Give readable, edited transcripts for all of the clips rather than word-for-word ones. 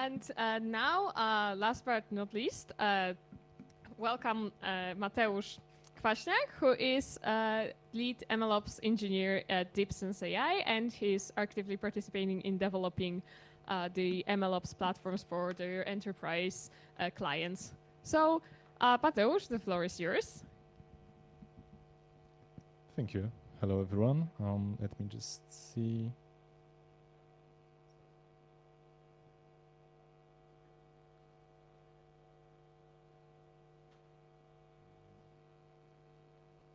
And now, last but not least, welcome Mateusz Kwaśniak, who is lead MLOps engineer at DeepSense AI, and he's actively participating in developing the MLOps platforms for their enterprise clients. So, Mateusz, the floor is yours. Thank you. Hello, everyone. Let me just see.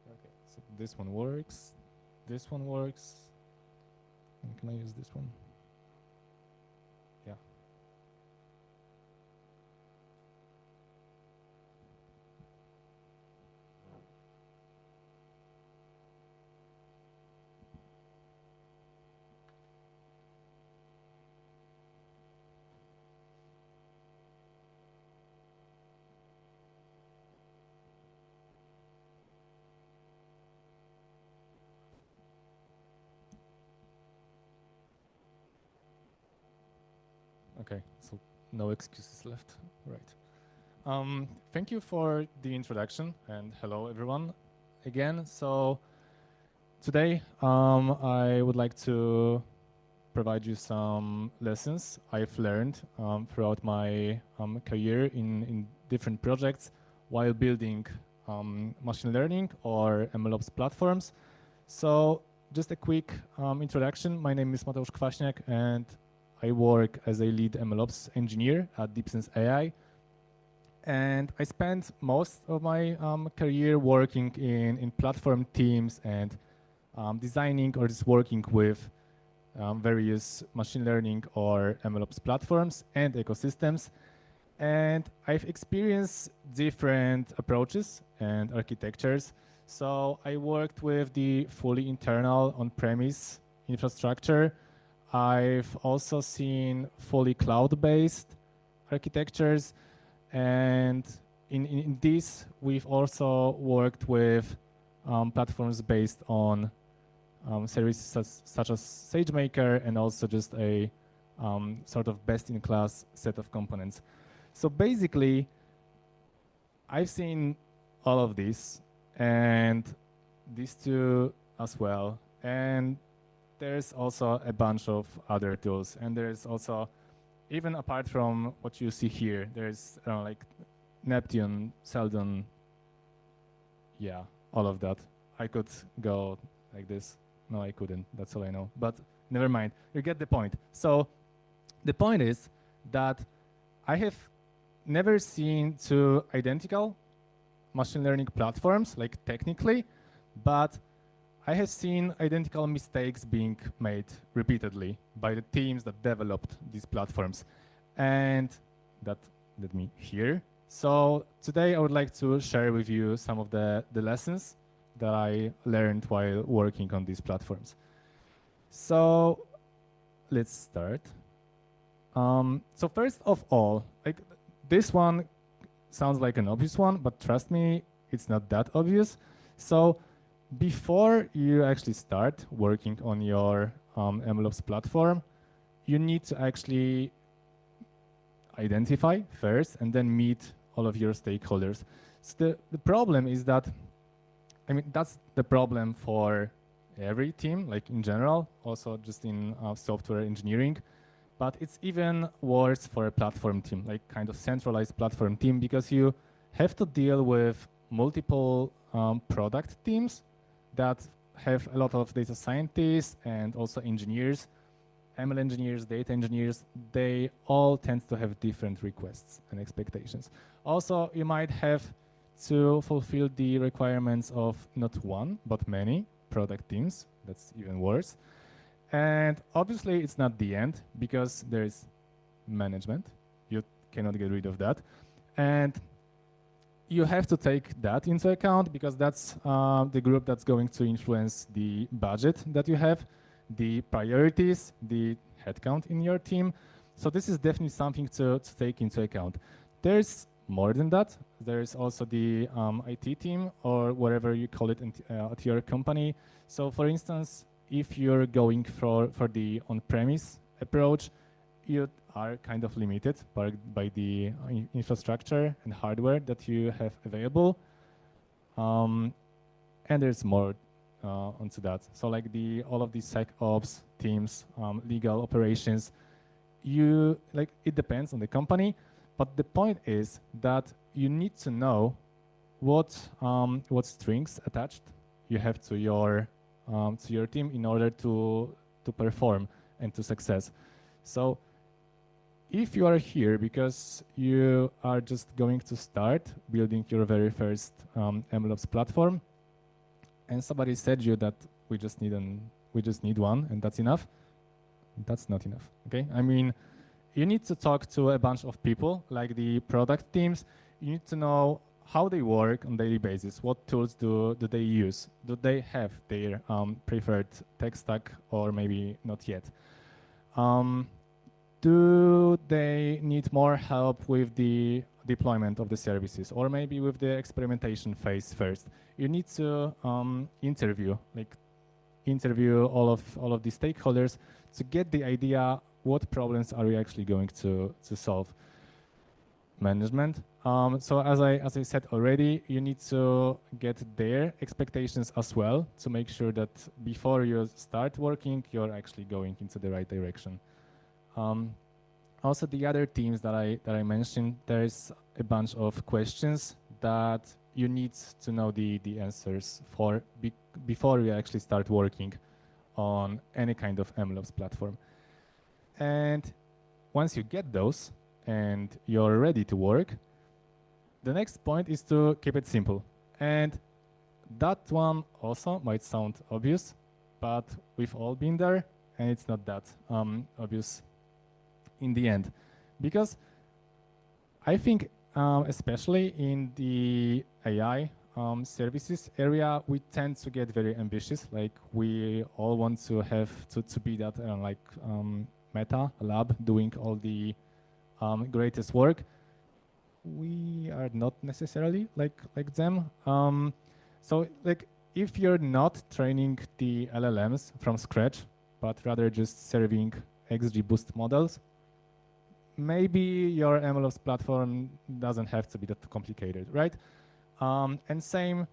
Okay, so this one works. This one works. And can I use this one? Yeah. Okay, so no excuses left, right. Thank you for the introduction and hello everyone again. So today I would like to provide you some lessons I've learned throughout my career in different projects while building machine learning or MLOps platforms. So just a quick introduction. My name is Mateusz Kwaśniak and I work as a lead MLOps engineer at DeepSense AI. And I spent most of my career working in platform teams and designing or just working with various machine learning or MLOps platforms and ecosystems. And I've experienced different approaches and architectures. So I worked with the fully internal on-premise infrastructure. I've also seen fully cloud-based architectures. And in this, we've also worked with platforms based on services such as SageMaker and also just a sort of best-in-class set of components. So basically, I've seen all of this and these two as well. And there's also a bunch of other tools. And there's also, even apart from what you see here, there's like Neptune, Seldon, yeah, all of that. I could go like this. No, I couldn't. That's all I know. But never mind. You get the point. So the point is that I have never seen two identical machine learning platforms, like technically, but I have seen identical mistakes being made repeatedly by the teams that developed these platforms. And that led me here. So today I would like to share with you some of the lessons that I learned while working on these platforms. So let's start. So first of all, like this one sounds like an obvious one, but trust me, it's not that obvious. So before you actually start working on your MLOps platform, you need to actually identify first and then meet all of your stakeholders. So the problem is that, I mean, that's the problem for every team, like in general, also just in software engineering. But it's even worse for a platform team, like kind of centralized platform team, because you have to deal with multiple product teams that have a lot of data scientists and also engineers, ML engineers, data engineers. They all tend to have different requests and expectations. Also, you might have to fulfill the requirements of not one, but many product teams. That's even worse. And obviously, it's not the end because there's management. You cannot get rid of that. And you have to take that into account because that's the group that's going to influence the budget that you have, the priorities, the headcount in your team. So this is definitely something to take into account. There's more than that. There's also the IT team or whatever you call it at your company. So for instance, if you're going for the on-premise approach, you are kind of limited by the infrastructure and hardware that you have available. And there's more onto that. So like all of these SecOps teams, legal operations, it depends on the company, but the point is that you need to know what strings attached you have to your team in order to perform and to success. So if you are here because you are just going to start building your very first MLOps platform, and somebody said you that we just need one and that's enough, that's not enough. Okay, I mean, you need to talk to a bunch of people, like the product teams. You need to know how they work on a daily basis. What tools do they use? Do they have their preferred tech stack, or maybe not yet? Do they need more help with the deployment of the services, or maybe with the experimentation phase first? You need to interview all of the stakeholders to get the idea what problems are we actually going to solve. Management. So as I said already, you need to get their expectations as well to make sure that before you start working, you're actually going into the right direction. Also, the other teams that I mentioned, there's a bunch of questions that you need to know the answers for before you actually start working on any kind of MLOps platform. And once you get those and you're ready to work, the next point is to keep it simple. And that one also might sound obvious, but we've all been there, and it's not that obvious in the end. Because I think, especially in the AI services area, we tend to get very ambitious. Like, we all want to have to be that Meta lab doing all the greatest work. We are not necessarily like them. So like, if you're not training the LLMs from scratch, but rather just serving XGBoost models, maybe your MLOps platform doesn't have to be that complicated, right? And same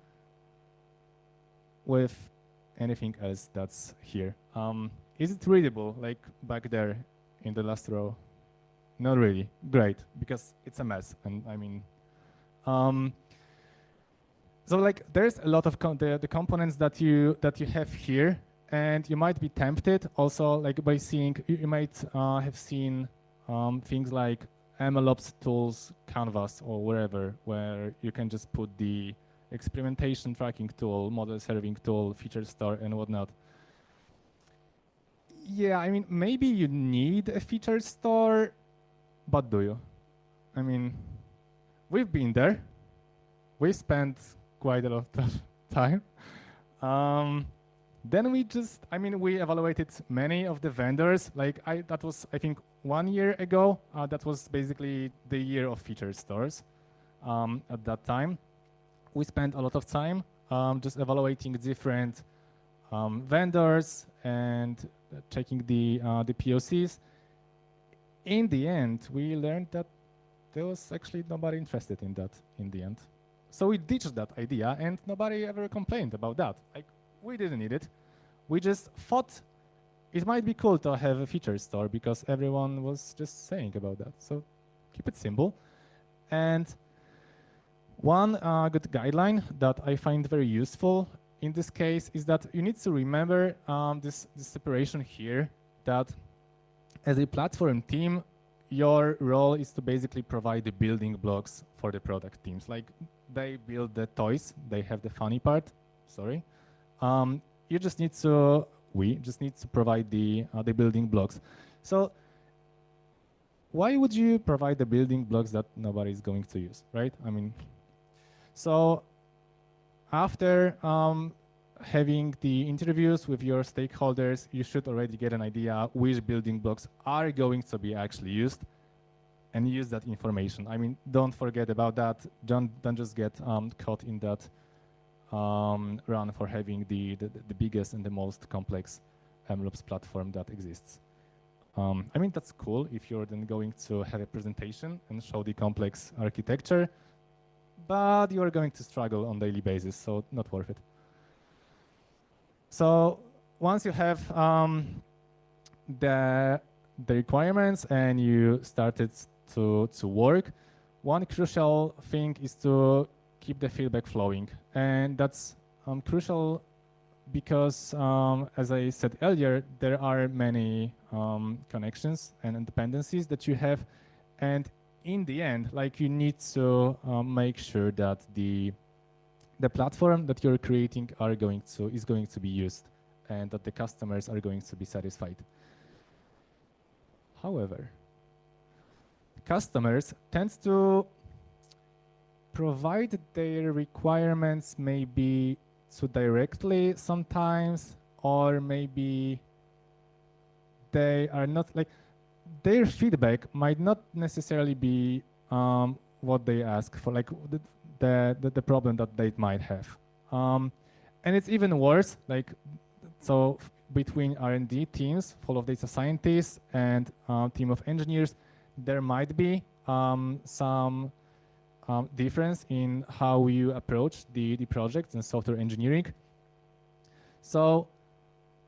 with anything else that's here. Is it readable, like back there in the last row? Not really. Great, because it's a mess. And I mean, so like, there's a lot of the components that you have here, and you might be tempted also, like, by seeing, you might have seen things like MLOps tools, Canvas, or wherever, where you can just put the experimentation tracking tool, model serving tool, feature store, and whatnot. Yeah, I mean, maybe you need a feature store, but do you? I mean, we've been there. We spent quite a lot of time. Then we evaluated many of the vendors. Like, that was, I think, 1 year ago. That was basically the year of feature stores. At that time, we spent a lot of time just evaluating different vendors and checking the POCs. In the end, we learned that there was actually nobody interested in that in the end. So we ditched that idea, and nobody ever complained about that. Like, we didn't need it. We just thought it might be cool to have a feature store because everyone was just saying about that. So keep it simple. And one good guideline that I find very useful in this case is that you need to remember this separation here, that as a platform team, your role is to basically provide the building blocks for the product teams. Like, they build the toys, they have the funny part, sorry. We just need to provide the building blocks. So why would you provide the building blocks that nobody is going to use, right? I mean, so after having the interviews with your stakeholders, you should already get an idea which building blocks are going to be actually used, and use that information. I mean, don't forget about that. Don't just get caught in that run for having the biggest and the most complex MLOps platform that exists. I mean, that's cool if you're then going to have a presentation and show the complex architecture, but you are going to struggle on a daily basis, so not worth it. So once you have the requirements and you started to work, one crucial thing is to keep the feedback flowing. And that's crucial because, as I said earlier, there are many connections and dependencies that you have. And in the end, like, you need to make sure that the platform that you're creating is going to be used and that the customers are going to be satisfied. However, customers tend to provide their requirements maybe too directly sometimes, or maybe they are not, like, their feedback might not necessarily be what they ask for, like the problem that they might have. And it's even worse, like, so between R&D teams full of data scientists and team of engineers, there might be some difference in how you approach the projects and software engineering. So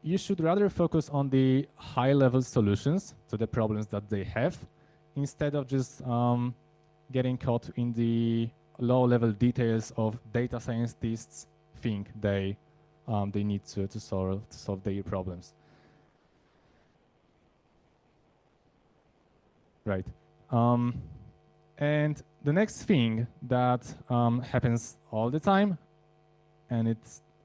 you should rather focus on the high-level solutions to the problems that they have, instead of just getting caught in the low-level details of data scientists think they need to solve their problems. Right. And the next thing that happens all the time, and it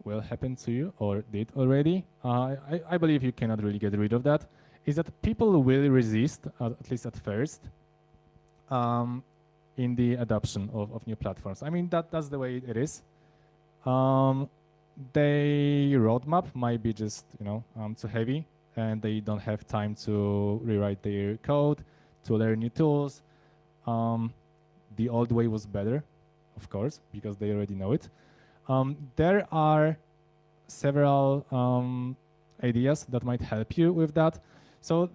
will happen to you or did already, I believe you cannot really get rid of that, is that people will resist, at least at first, in the adoption of new platforms. I mean, that's the way it is. Their roadmap might be just, too heavy, and they don't have time to rewrite their code, to learn new tools. The old way was better, of course, because they already know it. There are several ideas that might help you with that. So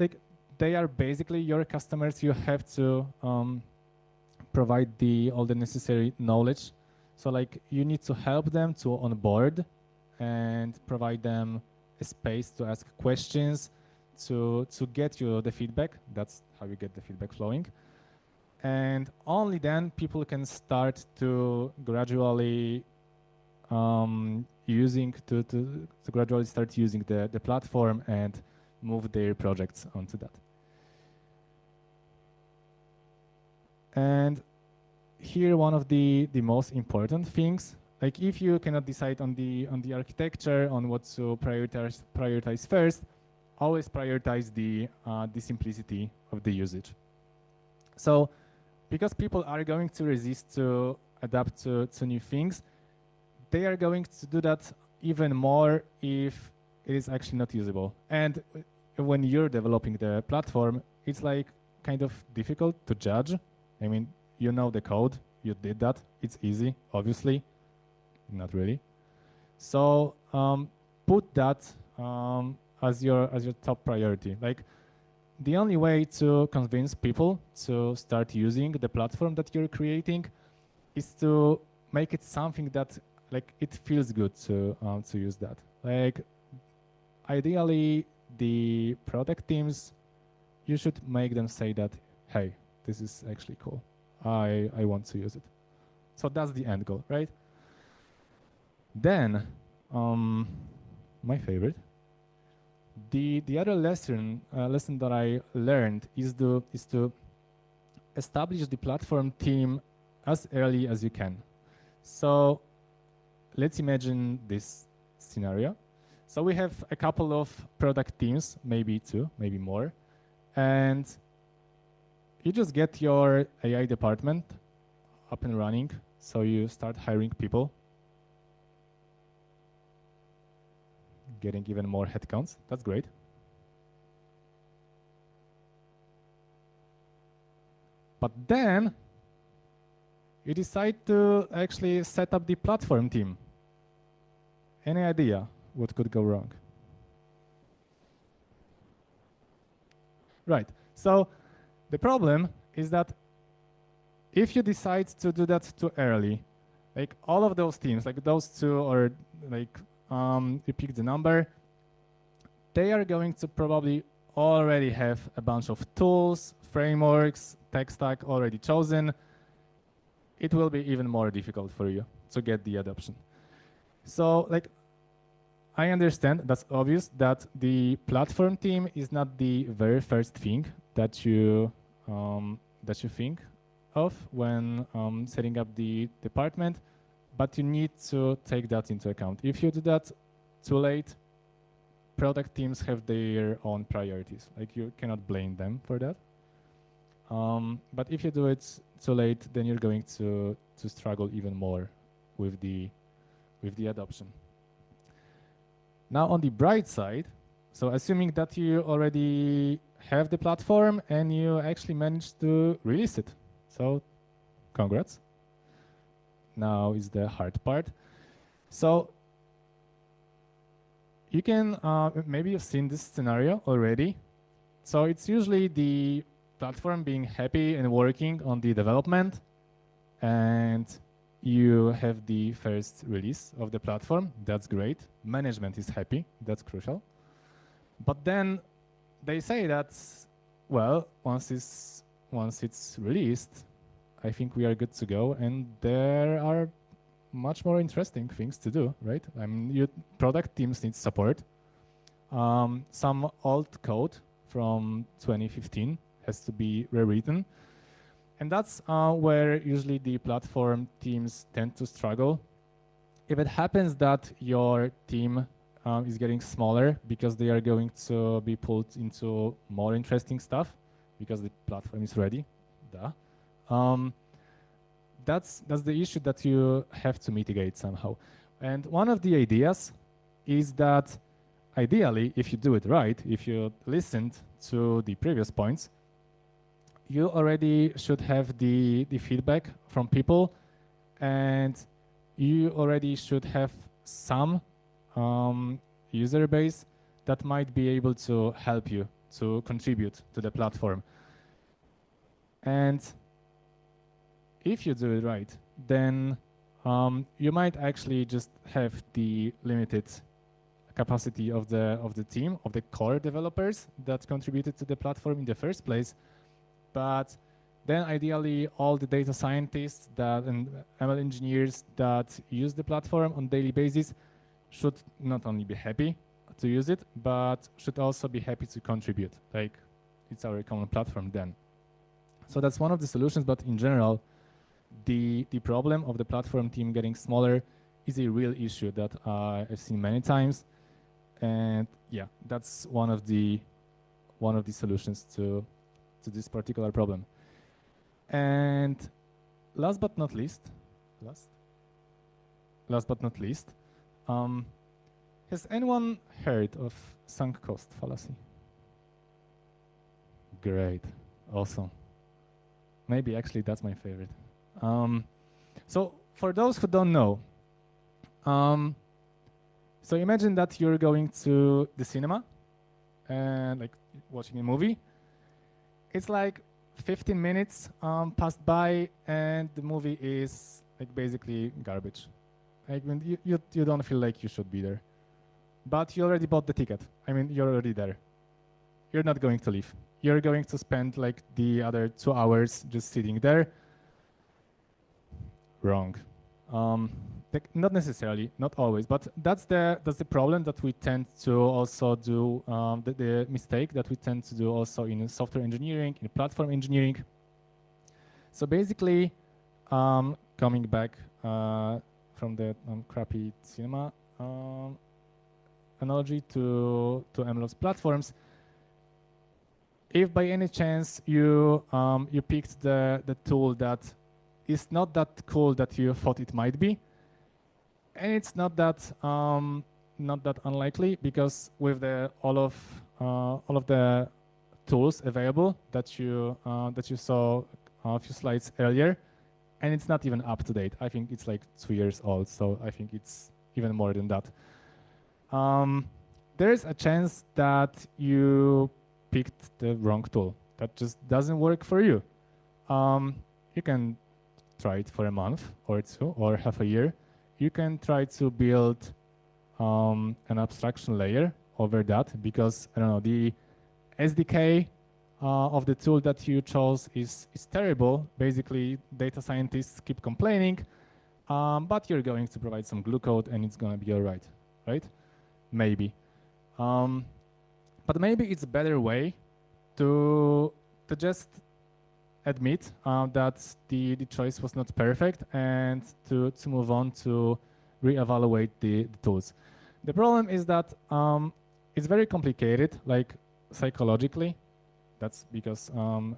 they are basically your customers. You have to provide all the necessary knowledge. So you need to help them to onboard and provide them a space to ask questions, to get you the feedback. That's how you get the feedback flowing. And only then people can start to gradually gradually start using the platform and move their projects onto that. And here, one of the most important things, like, if you cannot decide on the architecture, on what to prioritize first, always prioritize the simplicity of the usage. So, because people are going to resist to adapt to new things, they are going to do that even more if it is actually not usable. And when you're developing the platform, it's kind of difficult to judge. I mean, you know the code, you did that, it's easy, obviously, not really. So put that as your top priority. The only way to convince people to start using the platform that you're creating is to make it something that it feels good to use that. Ideally, the product teams, you should make them say that, hey, this is actually cool. I want to use it. So that's the end goal, right? Then, my favorite, the other lesson that I learned is to establish the platform team as early as you can. So let's imagine this scenario. So we have a couple of product teams, maybe two, maybe more, and you just get your AI department up and running. So you start hiring people, getting even more headcounts. That's great. But then you decide to actually set up the platform team. Any idea what could go wrong? Right. So the problem is that if you decide to do that too early, like all of those teams, like those two, or like you pick the number, they are going to probably already have a bunch of tools, frameworks, tech stack already chosen. It will be even more difficult for you to get the adoption. So like, I understand that's obvious that the platform team is not the very first thing that you think of when setting up the department, but you need to take that into account. If you do that too late, product teams have their own priorities. Like, you cannot blame them for that. But if you do it too late, then you're going to struggle even more with the adoption. Now, on the bright side, so assuming that you already have the platform and you actually managed to release it, so congrats. Now is the hard part. So you can, maybe you've seen this scenario already. So it's usually the platform being happy and working on the development, and you have the first release of the platform. That's great. Management is happy. That's crucial. But then they say that, well, once it's released, I think we are good to go, and there are much more interesting things to do, right? I mean, product teams need support. Some old code from 2015 has to be rewritten. And that's where usually the platform teams tend to struggle. If it happens that your team is getting smaller because they are going to be pulled into more interesting stuff because the platform is ready, that's the issue that you have to mitigate somehow. And one of the ideas is that ideally, if you do it right, if you listened to the previous points, you already should have the feedback from people, and you already should have some user base that might be able to help you to contribute to the platform. And if you do it right, then you might actually just have the limited capacity of the team, of the core developers that contributed to the platform in the first place. But then ideally, all the data scientists and ML engineers that use the platform on a daily basis should not only be happy to use it, but should also be happy to contribute. Like, it's our common platform then. So that's one of the solutions, but in general, the problem of the platform team getting smaller is a real issue that I've seen many times. And yeah, that's one of the solutions to this particular problem. And last but not least, has anyone heard of sunk cost fallacy? Great, awesome. Maybe actually that's my favorite. So for those who don't know, so imagine that you're going to the cinema and like watching a movie. It's like 15 minutes passed by and the movie is like basically garbage. Like, when you don't feel like you should be there, but you already bought the ticket. I mean, you're already there. You're not going to leave. You're going to spend like the other 2 hours just sitting there. Wrong. Not necessarily, not always, but that's the problem that we tend to also do, the mistake that we tend to do also in software engineering, in platform engineering. So basically, coming back from the crappy cinema analogy to MLOps platforms, if by any chance you picked the tool that is not that cool that you thought it might be, and it's not that unlikely, because with all of the tools available that you saw a few slides earlier, and it's not even up to date. I think it's like 2 years old, so I think it's even more than that. There is a chance that you picked the wrong tool. That just doesn't work for you. You can try it for a month or two or half a year. You can try to build an abstraction layer over that, because I don't know, the SDK of the tool that you chose is terrible. Basically, data scientists keep complaining, but you're going to provide some glue code and it's going to be all right, right? Maybe. But maybe it's a better way to just admit that the choice was not perfect and to move on to reevaluate the tools. The problem is that it's very complicated, like psychologically. That's because,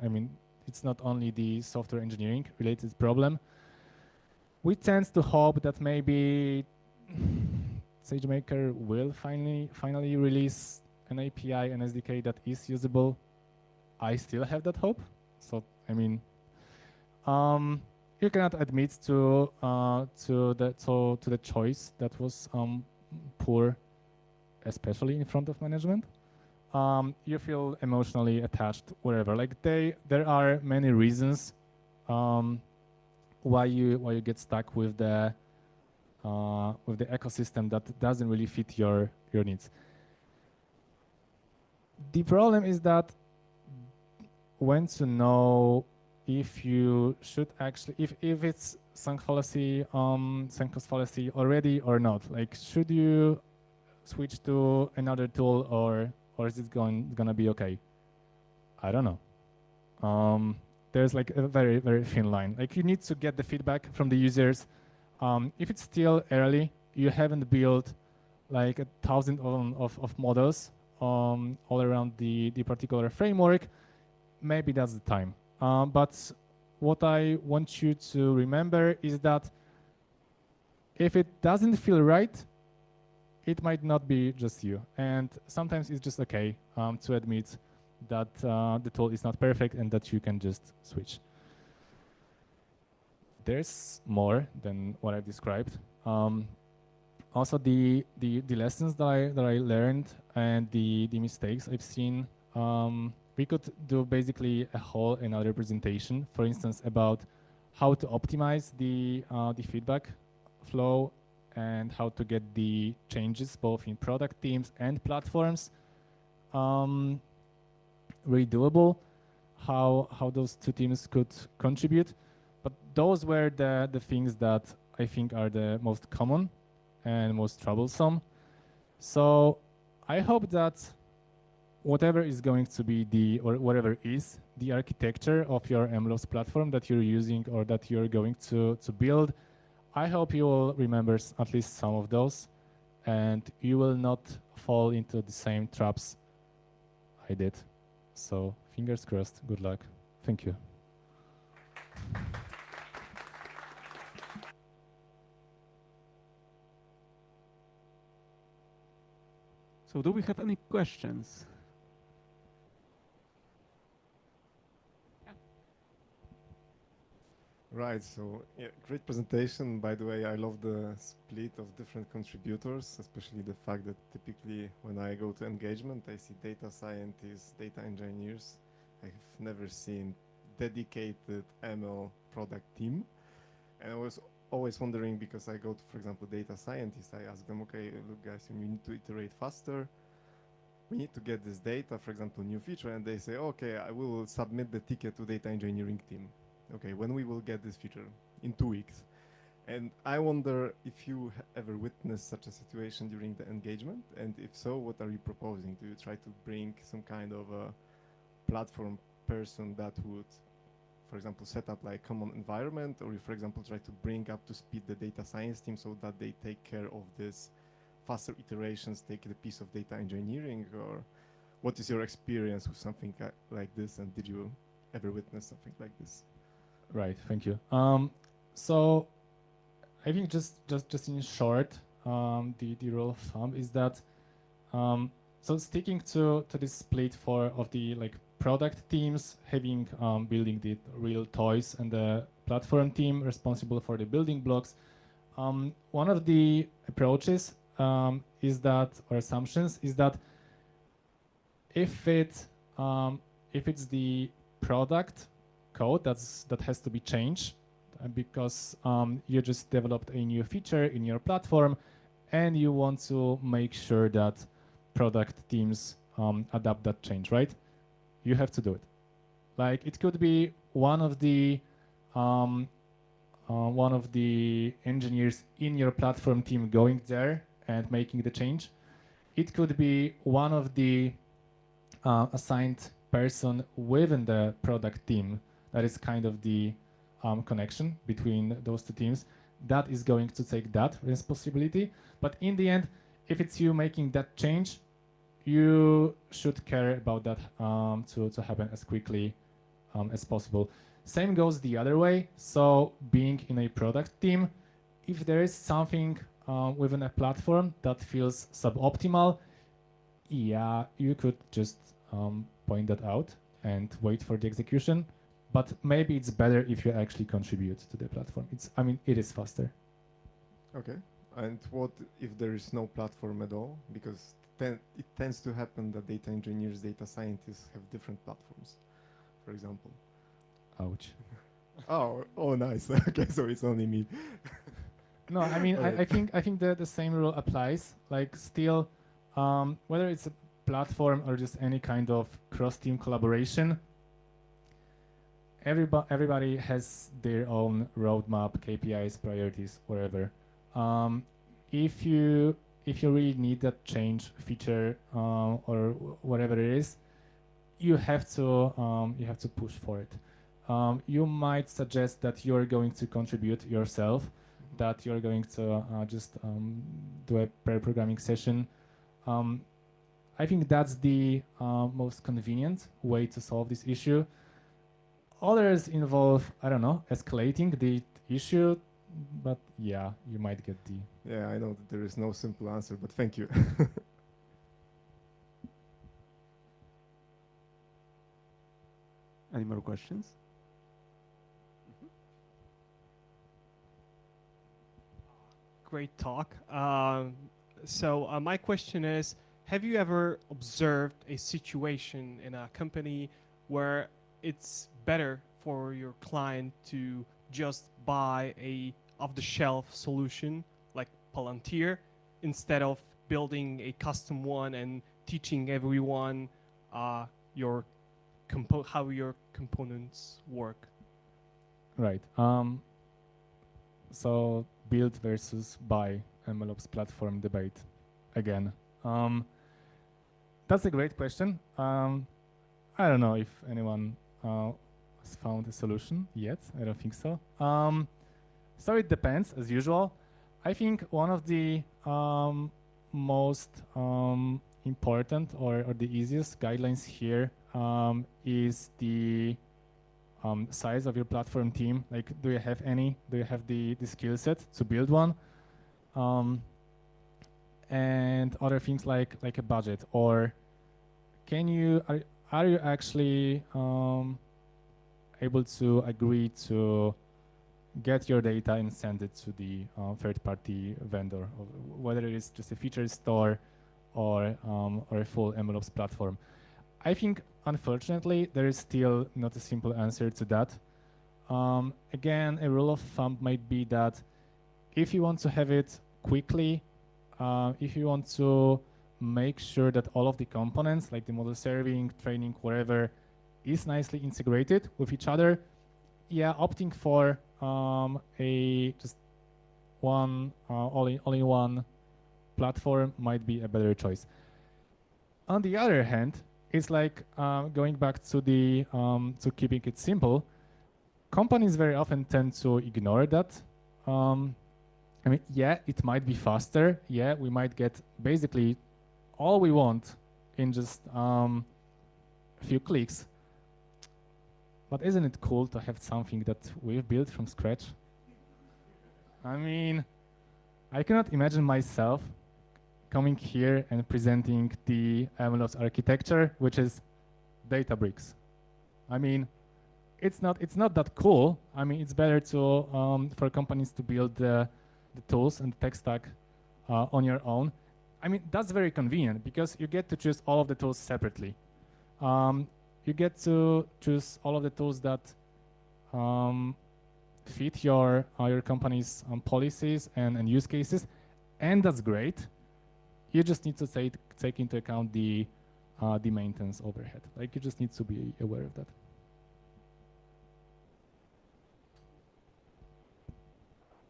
I mean, it's not only the software engineering related problem. We tend to hope that maybe SageMaker will finally release an API and SDK that is usable. I still have that hope. So, I mean, you cannot admit to the choice that was poor, especially in front of management. You feel emotionally attached, whatever. Like there are many reasons why you get stuck with the ecosystem that doesn't really fit your needs. The problem is that when to know if you should actually, if it's sunk cost fallacy already or not. Like, should you switch to another tool or is it gonna be okay? I don't know. There's like a very, very thin line. Like, you need to get the feedback from the users. If it's still early, you haven't built like 1,000 of models all around the particular framework, maybe that's the time. But what I want you to remember is that if it doesn't feel right, it might not be just you. And sometimes it's just okay to admit that the tool is not perfect and that you can just switch. There's more than what I've described. Also, the lessons that I learned and the mistakes I've seen. We could do basically a whole another presentation, for instance, about how to optimize the feedback flow and how to get the changes both in product teams and platforms really doable, how those two teams could contribute. But those were the things that I think are the most common and most troublesome. So I hope that whatever is going to be or whatever is the architecture of your MLOps platform that you're using or that you're going to build, I hope you will remember at least some of those and you will not fall into the same traps I did. So fingers crossed, good luck. Thank you. So do we have any questions? Right, so yeah, great presentation. By the way, I love the split of different contributors, especially the fact that typically when I go to engagement, I see data scientists, data engineers. I've never seen dedicated ML product team. And I was always wondering, because I go to, for example, data scientists, I ask them, okay, look guys, we need to iterate faster. We need to get this data, for example, new feature, and they say, okay, I will submit the ticket to data engineering team. Okay, when we will get this feature? In 2 weeks. And I wonder if you ever witnessed such a situation during the engagement, and if so, what are you proposing? Do you try to bring some kind of a platform person that would, for example, set up like common environment, or you, for example, try to bring up to speed the data science team so that they take care of this faster iterations, take the piece of data engineering, or what is your experience with something like this, and did you ever witness something like this? Right, thank you. So I think just in short, the rule of thumb is that so sticking to this split of the like product teams having building the real toys and the platform team responsible for the building blocks. One of the approaches is that, or assumptions is that if it if it's the product code that has to be changed because you just developed a new feature in your platform and you want to make sure that product teams adapt that change, right? You have to do it. Like it could be one of the engineers in your platform team going there and making the change. It could be one of the assigned person within the product team that is kind of the connection between those two teams that is going to take that responsibility. But in the end, if it's you making that change, you should care about that to happen as quickly as possible. Same goes the other way. So being in a product team, if there is something within a platform that feels suboptimal, yeah, you could just point that out and wait for the execution. But maybe it's better if you actually contribute to the platform. It is faster. Okay. And what if there is no platform at all? Because it tends to happen that data engineers, data scientists have different platforms, for example. Ouch. Oh, nice. Okay, so it's only me. No, I mean, I think the same rule applies. Like still, whether it's a platform or just any kind of cross-team collaboration, everybody has their own roadmap, KPIs, priorities, whatever. If you really need that change feature or whatever it is, you have to push for it. You might suggest that you're going to contribute yourself, that you're going to just do a pair programming session. I think that's the most convenient way to solve this issue. Others involve, I don't know, escalating the issue, but yeah, you might get the... Yeah, I know that there is no simple answer, but thank you. Any more questions? Great talk. So my question is, have you ever observed a situation in a company where it's better for your client to just buy a off-the-shelf solution like Palantir instead of building a custom one and teaching everyone how your components work? Right. So build versus buy MLOps platform debate again. That's a great question. I don't know if anyone has found a solution yet. I don't think so. So it depends, as usual. I think one of the most important or the easiest guidelines here is the size of your platform team. Like, do you have any? Do you have the skill set to build one? And other things like a budget, or are you actually able to agree to get your data and send it to the third-party vendor, whether it is just a feature store or a full MLOps platform? I think, unfortunately, there is still not a simple answer to that. Again, a rule of thumb might be that if you want to have it quickly, if you want to make sure that all of the components, like the model serving, training, whatever, is nicely integrated with each other, yeah, opting for a just one all-in-one platform might be a better choice. On the other hand, it's like going back to the to keeping it simple. Companies very often tend to ignore that. I mean, yeah, it might be faster. Yeah, we might get basically all we want in just a few clicks. But isn't it cool to have something that we've built from scratch? I mean, I cannot imagine myself coming here and presenting the MLOps architecture, which is Databricks. I mean, it's not that cool. I mean, it's better to for companies to build the tools and the tech stack on your own. I mean, that's very convenient because you get to choose all of the tools separately. You get to choose all of the tools that fit your company's policies and use cases, and that's great. You just need to take into account the maintenance overhead. Like, you just need to be aware of that.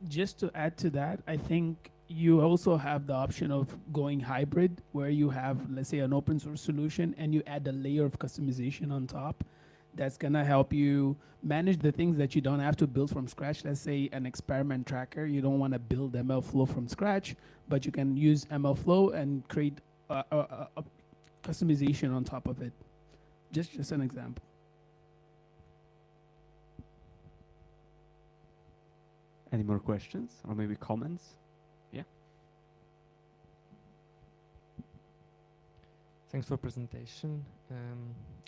Just to add to that, I think you also have the option of going hybrid, where you have, let's say, an open source solution and you add a layer of customization on top. That's gonna help you manage the things that you don't have to build from scratch. Let's say an experiment tracker. You don't want to build MLflow from scratch, but you can use MLflow and create a customization on top of it. Just an example. Any more questions or maybe comments? Yeah. Thanks for presentation.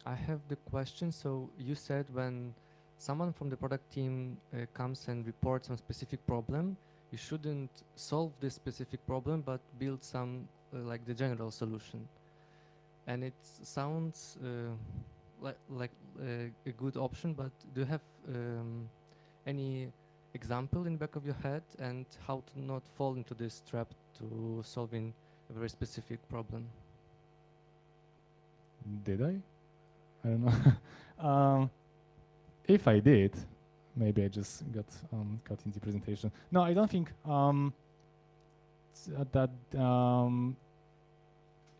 I have the question. So you said when someone from the product team comes and reports on specific problem, you shouldn't solve this specific problem, but build some like the general solution. And it sounds like a good option, but do you have any example in the back of your head and how to not fall into this trap to solving a very specific problem? Did I? I don't know. If I did, maybe I just got cut in the presentation. No, I don't think that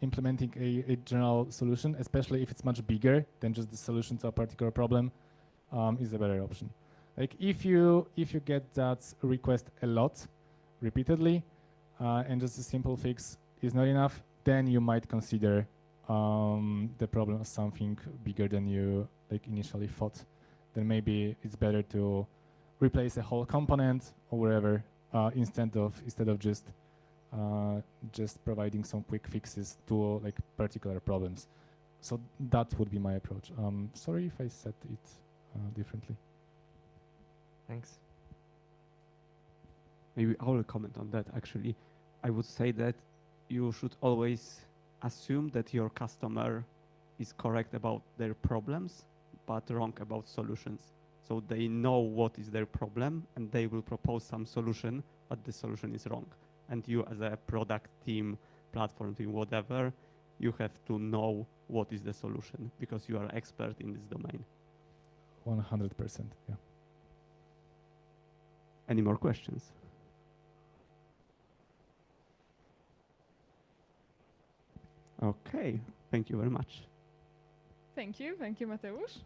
implementing a general solution, especially if it's much bigger than just the solution to a particular problem, is a better option. Like, if you get that request a lot, repeatedly, and just a simple fix is not enough, then you might consider the problem as something bigger than you initially thought. Then maybe it's better to replace a whole component or whatever, instead of just providing some quick fixes to particular problems. So that would be my approach. Sorry if I said it differently. Thanks. Maybe I will comment on that. Actually, I would say that you should always assume that your customer is correct about their problems, but wrong about solutions. So they know what is their problem and they will propose some solution, but the solution is wrong. And you, as a product team, platform team, whatever, you have to know what is the solution because you are expert in this domain. 100%, yeah. Any more questions? Okay, thank you very much. Thank you, Mateusz.